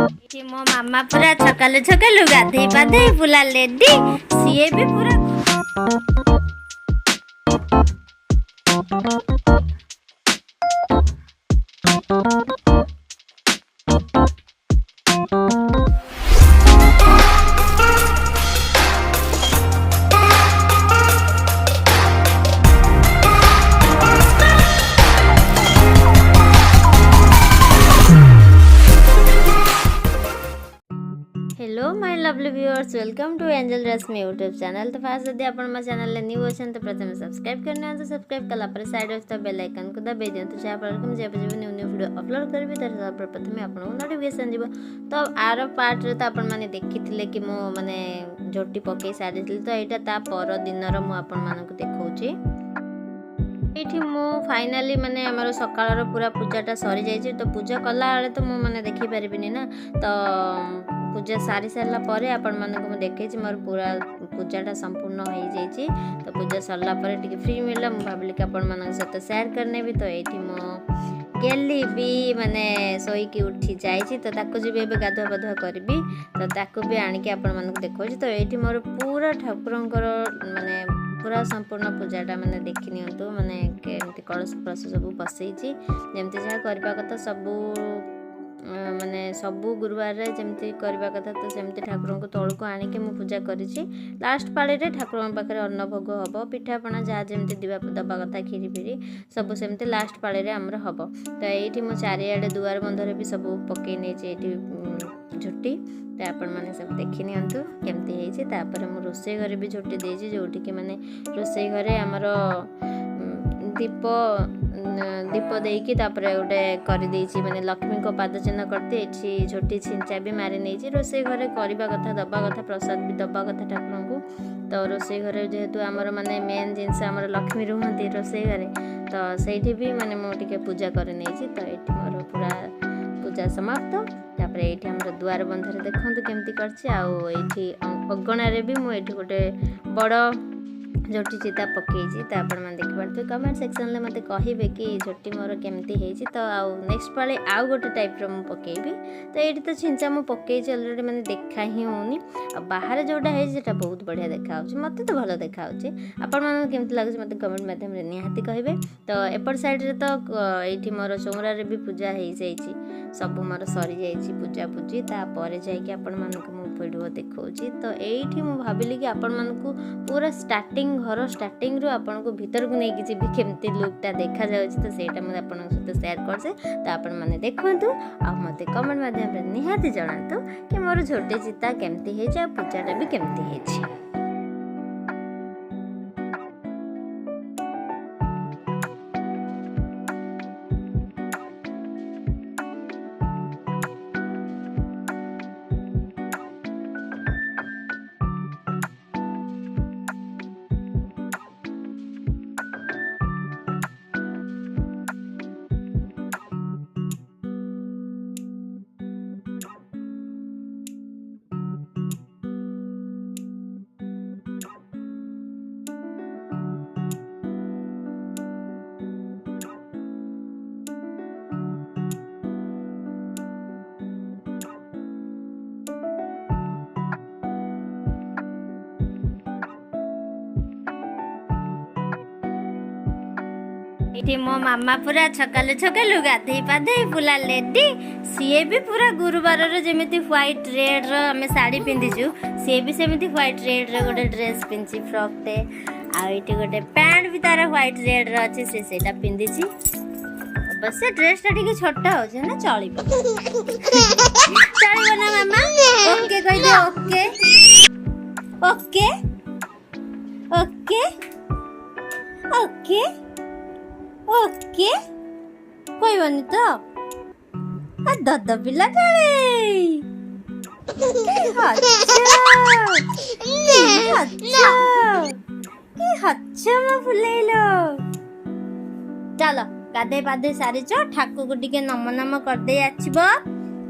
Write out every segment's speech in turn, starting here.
ଏଠି ମୋ ମାମା ପୁରା ଛକାଲୁ ଛକାଲୁ ଗାଧେଇ ପାଧେଇ ପୁରା ଲେଡି ସିଏ ବି ପୁରା hello my lovely viewers welcome to Angel Rashmi YouTube channel. तो फास्ट जब आप चैनल न्यू अच्छे तो प्रथम सब्सक्राइब करने तो सब्सक्राइब कला साइड अच्छे बेल आइकन को दबाई दिखाँ जहाँफल कि मुझे न्यू न्यू वीडियो अपलोड करी तो प्रथम आपको नोटिफिकेशन जीव। तो आर पार्ट तो आपने देखी कि मु माने झोटी पकई सारी तो यहाँ ता पर दिन मुझे देखा ये मु फाइनाली माने आमर सकाळ पूरा पूजाटा सरी जाइए। तो पूजा कला बेले तो मुझे देखी पारिनी ना। तो पूजा सारी सारा पर आपण मानक देखी मोर पूरा पूजाटा संपूर्ण हो जाइए। तो पूजा सरला टे फ्री मिलला मुझे भाविली कि आपण मान सहित सेयार करने भी। तो ये मो गेली भी माने शोईकी उठी जाइए। तो ताको जी भी गाधुआ पाधुआ करी तो ताको भी आणिकी आपण मानक देखा। तो ये मोर पूरा ठाकुरंकर माने पूरा संपूर्ण पूजाटा माने देखी नियंतु माने केमती कलश कलश सब बसई जमती जहाँ करवा कथा सबू माने सबू गुरुवार जमती करवा कथा। तो सेमती ठाकुर को तौक आणिकी मु पूजा करी। लास्ट पाड़ी रे ठाकुर पाखे अन्न भोग हम पिठापणा जहाँ जमती दबा कथा खीरी फिरी सब सेमती लास्ट पाड़ी रे आमर हम। तो ये मु चारिआडे दुआर बंधर भी सब पकई नहीं झोटी। तो आपण मैंने सब देखी नियंतु केमती है। मु रोषे घरे भी झोटी देछि जोठी कि माने रोषे घरे आमर दीप दीप देकी गोटे कर माने लक्ष्मी को पाद चिन्ह करते ये झोटी छिंचा भी मारी नहीं। रोषे घरे करवा कथा दबा कथा प्रसाद भी दबा कथा ठाकुर को। तो रोषे घरे जेहेतु आमर माने मेन जिनस आमर लक्ष्मी रुहती रोषे घरे तो सही भी माने मुझे पूजा कर नहीं। तो ये मोर पूरा पूजा समाप्त। तापर ये दुआर बंधर देखते केमती करठी अगणार भी मुझे गोटे बड़ झोटी चिता पकई। तो आप देखिए कमेंट सेक्शन में मत कहे कि झोटी मोर केमती है। तो आउ नेक्स्ट पाले आउ गोटे टाइप रो पकेबी। तो ये तो छिंचा मु पकई अलरेडी मैंने देखा ही होनी बाहर जोटा है बहुत बढ़िया देखा मत तो भल देखा आपण केमती लगे मत कमेंट मध्यम निहाती कहे। तो एपट साइड रे तो ये मोर चौरारे भी पूजा हो जाइए सब मोर सरी जाइए पूजा पूजी तापर जाकि आपण मानक मु वीडियो देखा। तो ये मु भाविली कि आपण मानक पूरा स्टार्टिंग घर स्टार्टिंग रु आपन को भीतर को नहीं कि केमती लुकटा देखा जाउछि। तो सेटा मुझे आपन सहित शेयर करसे। तो आपण माने देखंतु आ मते कमेंट माध्यम रे निहाती जणांतु कि मोर झोटी चिता केमती हे जा पूजाटा भी केमती हे छी। ये मो मामा पूरा छकालु छकालु गाधेई पाधेई पूरा लेडी सीए भी पूरा गुरुवार जमी व्हाइट रेड आम शाढ़ी पिंधिचु सी भी सेमती व्हाइट रेड गोटे ड्रेस पिंधि फ्रॉक टे आई गोटे पैंट भी तार व्हाइट रेड अच्छे से पिंधि। अवश्य ड्रेसटा टी छोटा हो ना चलो चलो ना मामा ओके कह दे okay okay okay okay okay कोई बनी तो दद पिला फुलैलो चलो गाधे पाधे सारी ठाकुर को टिके नम नम करदे आछिबो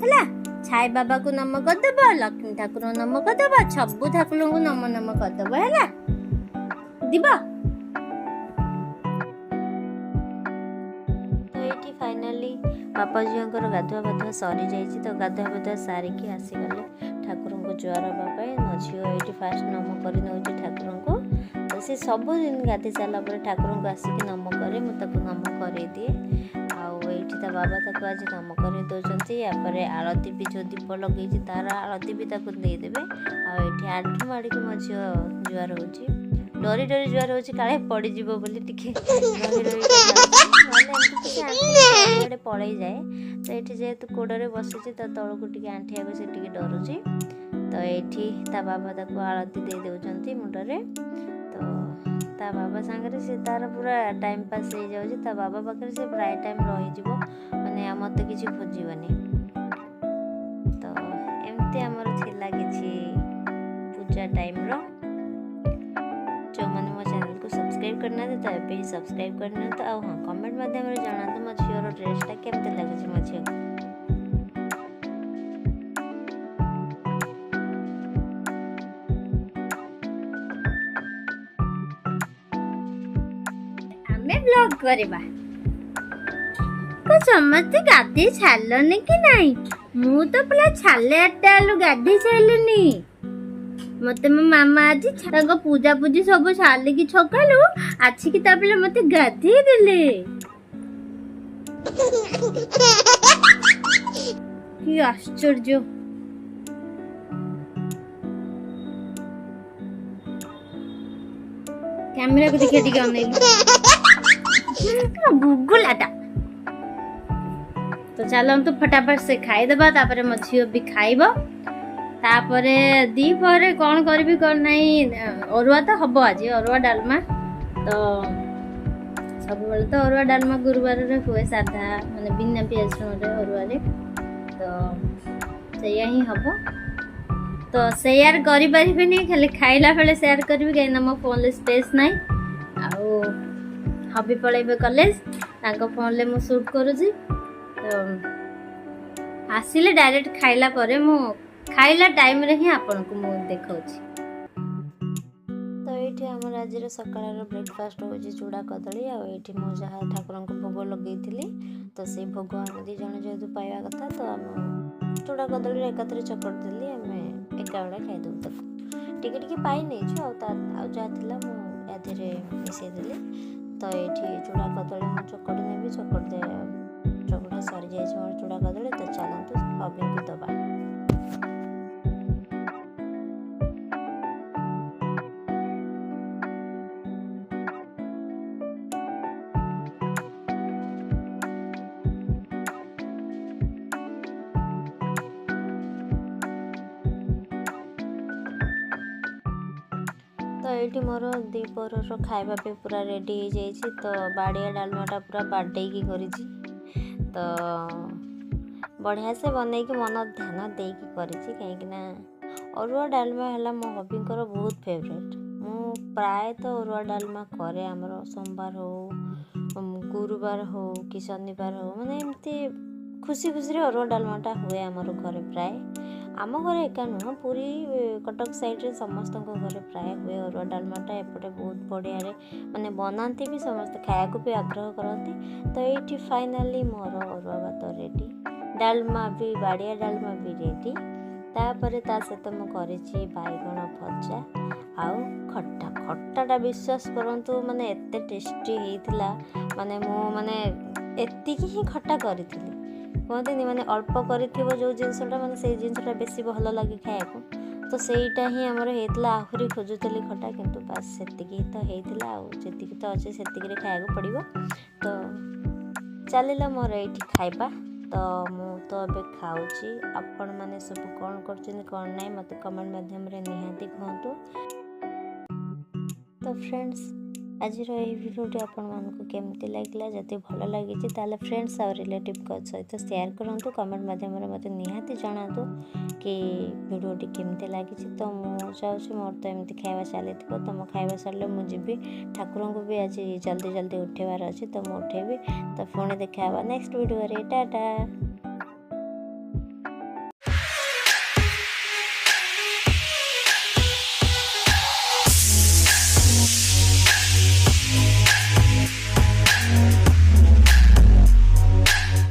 हला छाई बाबा को नम करदेबो लक्ष्मी ठाकुर नम करदेबो छब्बु ठाकुर को नम नम करदेबो हला दिबो। फाइनाली बापा झीओंकर गाधुआ पाधुआ सरी जाइए तो गाधुआ पाधुआ सारिकी आसीगले ठाकुर को जुआर हाँपाई मो झील ये फास्ट नम कर ठाकुर को तो सी सबुदिन गाधि सारापर ठाकुर को आसिक नम करे मुझे नम कर दिए आईटी ता बाबा ताको आज नम कर दौरान यापर आरती भी जो दीप लगे तार आरती भी देदेवे आठी आठू माड़िक मो झील जुआर हो डरी डरी जुआर हो काले पड़ज बोली टी पड़े जाए तो ये जेहेतु कोड़े बसुची तो तौक टे आंठिया से डरुची तो ये ता बाबा ताको आरती दे दौरान मुंडरे तो ता बाबा सांगे से तार पूरा टाइम पास हो जाऊँ ता बाबा पाखे से प्राय टाइम रही माने मत किसी खोजबनी तो एमती आमर थिला किछि पूजा टाइम रो जो मैंने मो चैनल को सब्सक्राइब करना तो ये सब्सक्राइब करना तो हाँ कमेंट माध्यम जनातु मो झीर ड्रेसटा केमती लगे मो झील ब्लॉग करबा को समझते गाधी छालनी कि नहीं मु तो पूरा छाले 8टा गाधी छालनी मते मो मामा आज पूजा पूजी सब छाली की छकालु आछि की तापले मते गाधी देले कि आश्चर्य कैमरा को देखिए टिके अनेली गुगुलाटा तो चलो हम तो फटाफट से खाईदेबा तापर मो झील भी खाइब तापर दीपहर कौन करी कौन नहीं अरुआ तो हम आज अरुआ डालमा तो सब बेले तो अरुआ डालमा गुरुवार हुए साधा माने बिना पियाज रसुन अरुआ तो सैया ही हम तो शेयर करें खाली खाइला बेले शेयर करी कहीं मो फोन स्पेस ना आउ हबी पलैबे कॉलेज तांको फोन ले मु शूट करूची तो आसिले डायरेक्ट खाइला परे मु खाइला टाइम रे ही आपन को मु देखाउची तो एठी हमर आज रे सकाळ रो ब्रेकफास्ट होची चूड़ा कदली आ एठी मु जहा ठाकुर को भोग लगेइथिली तो से भोग हम दी जण जेतु पाइबा कथा तो हम चूड़ा कदली एकत्र चकड़ देली हमें एका बेला खाइ दउ तक टिके टिके पाई नै छ आ जा थिला मु एथिरे मिसे देली तो ये चूड़ा कदली मैं चकड़ी नेबी चकड़ा सरी जाए मोर चूड़ा कदली तो चलते हबी को दबा तो ये मोर दीपर खाଇବା पे पूरा रेडी हो जाइए तो बाड़िया डालमाटा पूरा बाडे की करी तो बढ़िया से बनई कि मन ध्यान दे कि कहीं अरुआ डालमा है मो हबींकर बहुत फेवरेट मु प्राय तो अरुआ डालमा करे आमर सोमवार हो गुरुवार हो कि शनिवार हो माने एमती खुशी खुशी अरुआ डालमाटा हुए आमर घर प्राय आम घर एका नुह पूरी कटक साइड रे समस्त घर प्राय हुए अरुआ डालमाटा एपटे बहुत बढ़िया माने बनाती भी समस्त खाया भी आग्रह करती तो ये फाइनाली मोर अरुआ भात रेडी डालमा भी बाड़िया डालमा भी रेडी तापर ता सहित मुझे बैगण भजा आउ खट्टा खट्टाटा विश्वास करंतु माने एते टेस्टी होइतिला माने मो माने एतिकी ही खट्टा करी कहते माने अल्प कर जो जिनसटा माने से जिनसटा बेसी भल लगे खाया तो सहीटा ही आमर होता आहरी खोजुली खटा किंतु बास से तो होता आती तो अच्छे से खाया पड़ो तो चलला मोर ये खाइबा तो मु तो अबे खाऊची आपण माने सब कौन कर कौन ना मत कमेंट माध्यम निहाती कहतु तो फ्रेंड्स आज भिडियोटी आपण मानक केमती लगे जदि भल लगी ताले फ्रेंड्स और रिलेटिव सहित शेयर करूँ कमेंट माध्यम मत निहाती जनातु कि भिडियोटी केमती लगी तो मुझे चाहूँगी मोर तो एमती खाଇବା चली तो मो खाଇବା सरले मुझे ठाकुर को भी आज जल्दी जल्दी उठेबार अच्छे तो मुझे उठेबी तो पुणी देखा नेक्स्ट वीडियो रे टाटा।